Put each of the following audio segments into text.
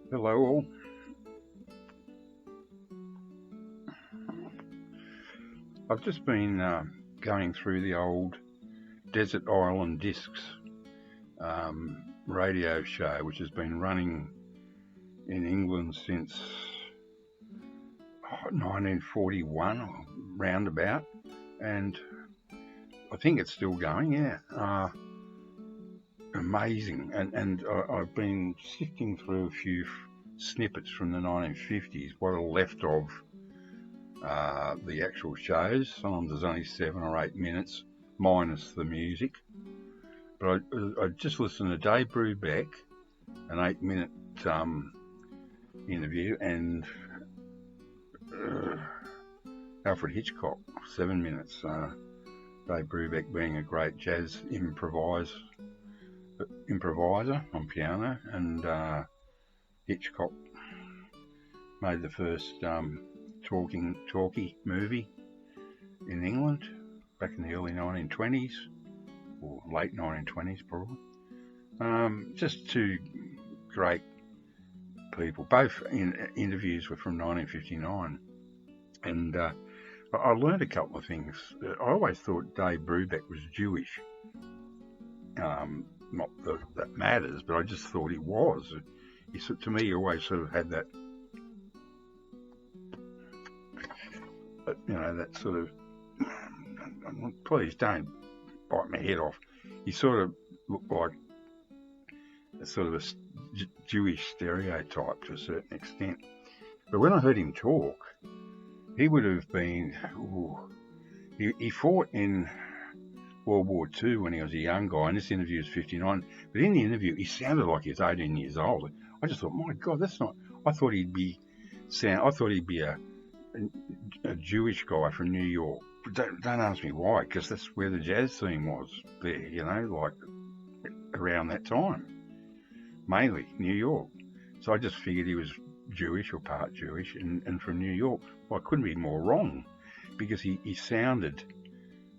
Hello all. I've just been going through the old Desert Island Discs radio show, which has been running in England since 1941, roundabout, and I think it's still going. Yeah, amazing. And I've been sifting through a few snippets from the 1950s, what are left of the actual shows. Sometimes there's only 7 or 8 minutes, minus the music. But I just listened to Dave Brubeck, an 8-minute interview, and Alfred Hitchcock, 7 minutes. Dave Brubeck being a great jazz improviser on piano, and Hitchcock made the first talkie movie in England back in the early 1920s, or late 1920s probably. Just two great people. Both interviews were from 1959, and I learned a couple of things. I always thought Dave Brubeck was Jewish. Not that that matters, but I just thought he was. To me, he always sort of had that, that sort of, please don't bite my head off. He sort of looked like a sort of a Jewish stereotype to a certain extent. But when I heard him talk, he would have been, he fought in World War II when he was a young guy, and this interview is 59, but in the interview he sounded like he was 18 years old. I just thought, my God, that's not, I thought he'd be a Jewish guy from New York. Don't ask me why, because that's where the jazz scene was there, like around that time, mainly New York. So I just figured he was Jewish or part Jewish and from New York. Well, I couldn't be more wrong, because he sounded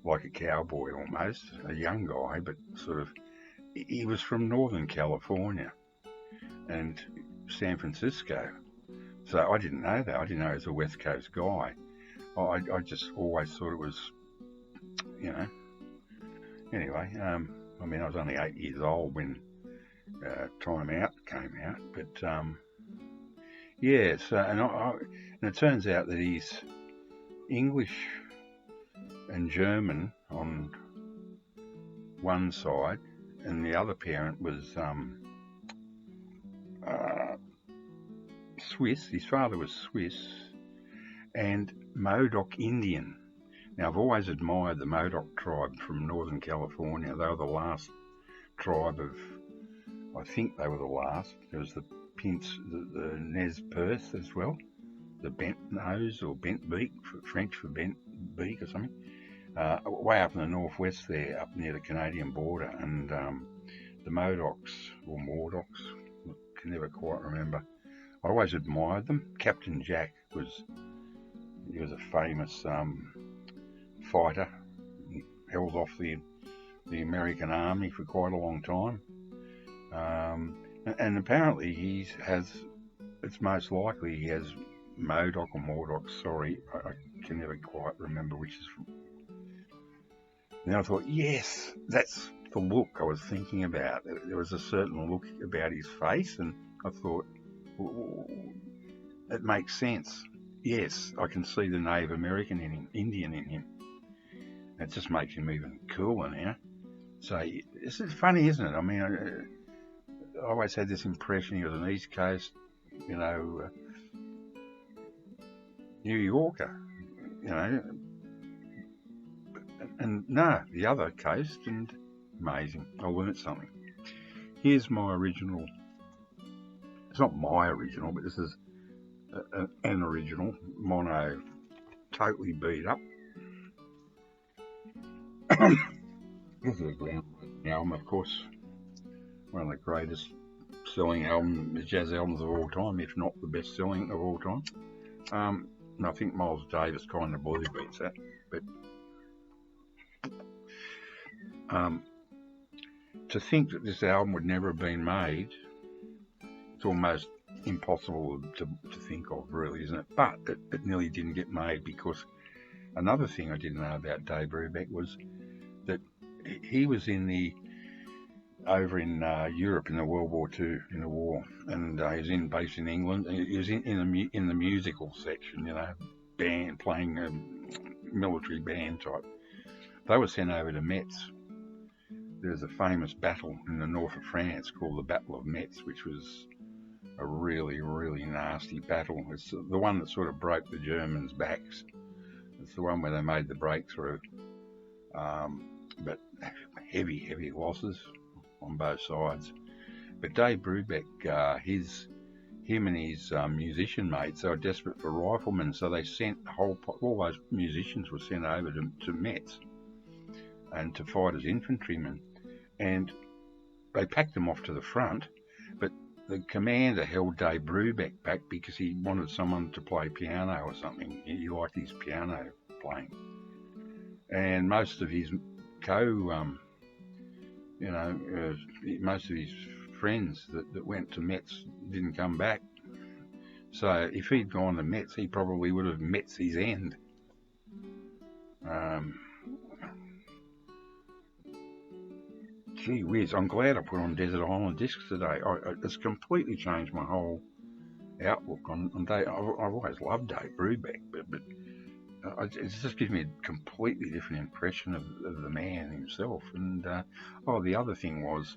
like a cowboy almost, a young guy, but sort of, he was from Northern California and San Francisco. So I didn't know that. I didn't know he was a West Coast guy. I just always thought it was, Anyway, I was only 8 years old when Time Out came out, but and it turns out that he's English and German on one side, and the other parent was Swiss. His father was Swiss and Modoc Indian. Now, I've always admired the Modoc tribe from Northern California. They were the last tribe of, I think they were the last. There was the Pints, the Nez Perce as well, the bent nose or bent beak, French for bent beak or something, way up in the northwest there, up near the Canadian border. And the Modocs, or Mordocs, I can never quite remember. I always admired them. Captain Jack was a famous fighter. He held off the American army for quite a long time. And apparently it's most likely he has Modoc or Mordoc, sorry, I can never quite remember which is from. And I thought, yes, that's the look I was thinking about. There was a certain look about his face, and I thought, it makes sense. Yes, I can see the Native American in him, Indian in him. It just makes him even cooler now. So it's funny, isn't it? I mean, I always had this impression he was an East Coast, New Yorker, and no, the other coast, and amazing. I learnt something. Here's my original. It's not my original, but this is an original mono, totally beat up. This is a ground album, of course, one of the greatest selling jazz albums of all time, if not the best selling of all time. And I think Miles Davis kind of bloody beats that, but to think that this album would never have been made, it's almost impossible to think of, really, isn't it? But it nearly didn't get made, because another thing I didn't know about Dave Brubeck was that he was over in Europe in the World War II, in the war, and he was based in England. He was in the musical section, band playing a military band type. They were sent over to Metz. There's a famous battle in the north of France called the Battle of Metz, which was a really, really nasty battle. It's the one that sort of broke the Germans' backs. It's the one where they made the breakthrough. But heavy, heavy losses on both sides. But Dave Brubeck, him and his musician mates, they were desperate for riflemen, so they sent all those musicians were sent over to Metz and to fight as infantrymen. And they packed them off to the front, but the commander held Dave Brubeck back because he wanted someone to play piano or something. He liked his piano playing. And most of his most of his friends that went to Metz didn't come back. So if he'd gone to Metz, he probably would have met his end. Gee whiz, I'm glad I put on Desert Island Discs today. It's completely changed my whole outlook on Dave. I've always loved Dave Brubeck, but it just gives me a completely different impression of the man himself. And the other thing was,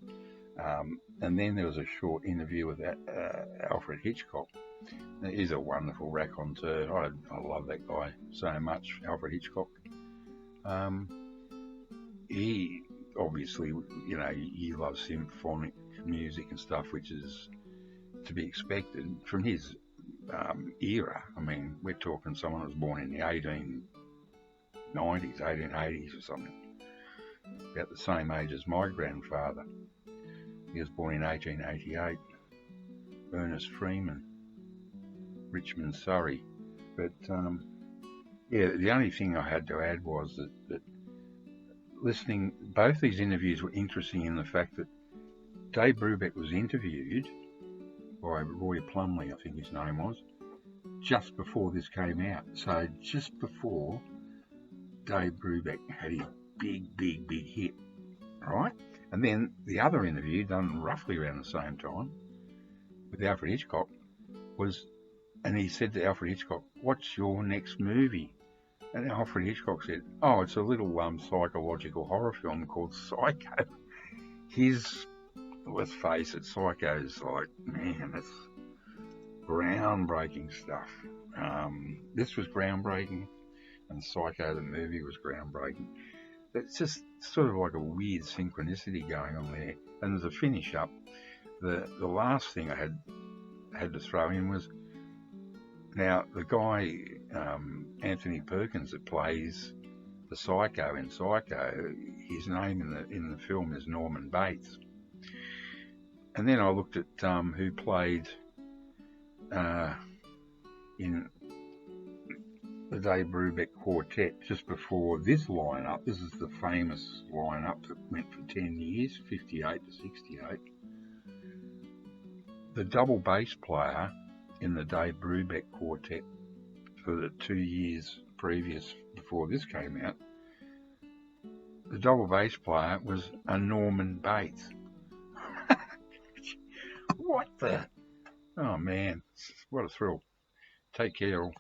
and then there was a short interview with Alfred Hitchcock. He's a wonderful raconteur. I love that guy so much, Alfred Hitchcock. He obviously, he loves symphonic music and stuff, which is to be expected from his era. I mean, we're talking someone who was born in the 1880s or something, about the same age as my grandfather. He was born in 1888, Ernest Freeman, Richmond, Surrey. But the only thing I had to add was that listening, both these interviews were interesting in the fact that Dave Brubeck was interviewed by Roy Plumley, I think his name was, just before this came out. So just before Dave Brubeck had his big hit, right? And then the other interview, done roughly around the same time, with Alfred Hitchcock, and he said to Alfred Hitchcock, "What's your next movie?" And Alfred Hitchcock said, "Oh, it's a little psychological horror film called Psycho." Let's face it, Psycho's like, man, it's groundbreaking stuff. This was groundbreaking, and Psycho the movie was groundbreaking. It's just sort of like a weird synchronicity going on there. And as a finish up, the last thing I had to throw in was, now the guy Anthony Perkins that plays the Psycho in Psycho, his name in the film is Norman Bates. And then I looked at who played in the Dave Brubeck Quartet just before this lineup. This is the famous lineup that went for 10 years, 58 to 68. The double bass player in the Dave Brubeck Quartet for the 2 years previous, before this came out, the double bass player was a Norman Bates. What the? Oh man, what a thrill. Take care all.